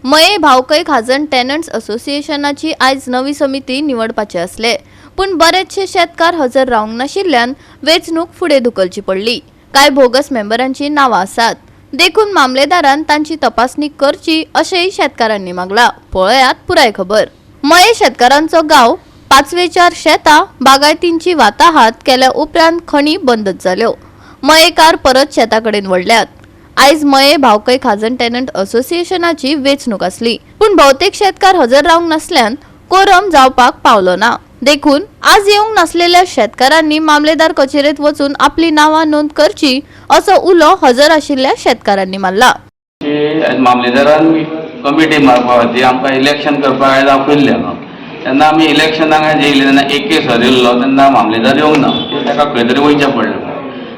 मये भावकय खाजण टेनंट्स असोसिएशनाची आज नवी समिती निवडपाचे असले, पण बरेचशे शेतकार हजर रावंक नाशिल्ल्यान वेंचणूक फुडें धुकलची पडली। काय बोगस मेंबरांची नावां आसात, देखून मामलेदारान तांची तपासणी करची अशेंय शेतकारांनी मागला। पळयात पुराय खबर। मये शेतकारांचो गांव 5/4 शेतां बागायतींची वाताहात केल्या उपरांत खणी बंदच जाल्यो। मयेकार परत शेताकडेन वळल्यात। आज मये भावकय खाजण टेनंट असोसिएशनाची वेंचणूक आसली, पण बहुतेक शेतकार हजर रावंक नासल्यान कोरम जावपाक पावलो ना। देखून आज येवंक नासलेल्या शेतकारांनी मामलेदार कचेरेत वचून आपली नावां नोंद करची असो उलो हजर आशिल्ल्या शेतकारांनी मारला। मामलेदारान कमिटी मारपा खातीर आमकां इलेक्शन करपाक आयज आपयल्लें तेन्ना आमी इलेक्शनाक येयले तेन्ना एक केस हरयल्लो तेन्ना मामलेदार येवंक ना, ताका खंय तरी वयचें पडलें।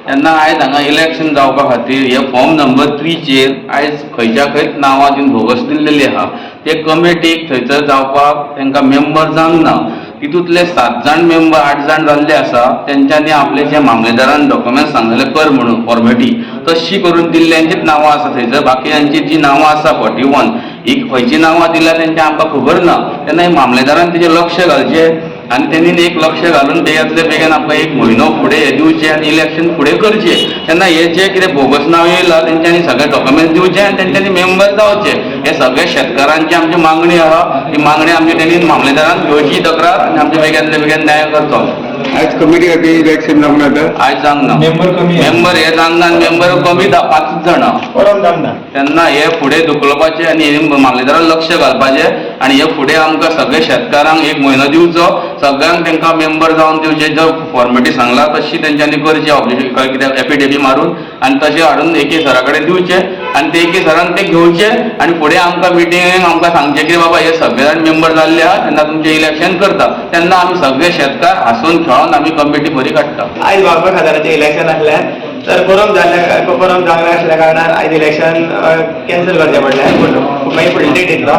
तेन्ना आयज हांगा इलेक्शन जावपा खातीर हे फॉर्म नंबर 3 चेर आयज खंयच्या खंय नांवां तीन भोगस दिल्लेली आहा। ते कमिटीक थंयसर जावपाक तांकां मेंबर जावंक ना। तितूंतले 7 जाण मेंबर 8 जाण जाल्ले आसा, तेंच्यांनी आपले जे मामलेदारान डॉक्युमेंट सांगलेले कर म्हणून फॉर्मेटी तशी करून दिल्ल्यांचीच नांवां आसा थंयसर। बाकीच्यांची जी नांवां आसा 41 ही खंयची नांवां दिल्या तेंचें आमकां खबर ना। तेन्ना हे मामलेदारान तेजेर लक्ष घालचें आनी तेणीन एक लक्ष घालून बेगीतले बेगीन आमकां 1 म्हयनो फुडें हे दिवचें आनी इलेक्शन फुडें करचें। तेन्ना हे जे कितें बोगस नांव येयला तेंच्यांनी सगळे डॉक्युमेंट दिवचे आनी तेंच्यांनी मेंबर जावचे। हे सगळे शेतकारांची आमची मागणी आहा। ही मागणी आमची तेणीन मामलेदारान घेवची तक्रार आनी आमचे बेगीतले बेगीन न्याय करचो। आज कमिटी खातीर इलेक्शन जावंक ना आयज जावंक ना। मेंबर हे जावंक ना, मेंबर कमी 5 जाणां तेन्ना हे फुडें धुकलपाचें आनी मामलेदारान लक्ष घालपाचें आनी हे फुडें आमकां सगळे शेतकारांक 1 म्हयनो दिवचो। सगळ्यांक तांकां मेंबर जावन दिवचे, जो फॉर्मेटी सांगला तशी तेंच्यांनी करची ऑब्जेक्शन कितें एफिडेविट मारून आनी तशें हाडून एके सरा कडेन दिवचें आनी ते एके सरान ते घेवचें आनी फुडें आमकां मिटिंगेक आमकां सांगचें की बाबा हे सगळे जाण मेंबर जाल्ले आहा तेन्ना तुमचें इलेक्शन करता। तेन्ना आमी सगळे शेतकार हांसून खेळोन आमी कमिटी बरी काडटा। आयज भावकय खाजणाचें इलेक्शन आसलें तर कोरम जावंक नासल्या कारणान आयज इलेक्शन कॅन्सल करचें पडलें, पूण मागीर फुडली डेट येतलो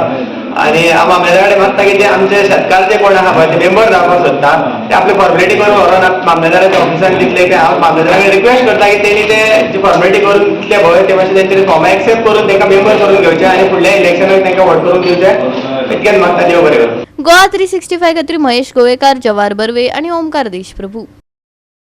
आनी हांव मामलेदारा कडेन मागता की जे आमचे शेतकार जे कोण आहा पळय ते मेंबर जावपाक सोदता ते आपली फॉर्मेलिटी करून व्हरोन मामलेदाराच्या ऑफिसान दितले की हांव मामलेदारा कडेन रिक्वेस्ट करता की तेणी ते जी फॉर्मेलिटी करून दितले पळय ते मातशें तेंच्यांनी फॉर्म एक्सेप्ट करून तांकां मेंबर करून घेवचें आनी फुडल्या इलेक्शनाक तांकां वोट करून दिवचें। इतकेंच मागता। देव बरें करूं। गोवा 365 खातीर महेश गोवेकार, जवाहर बर्वे आणि ओमकार देशप्रभू।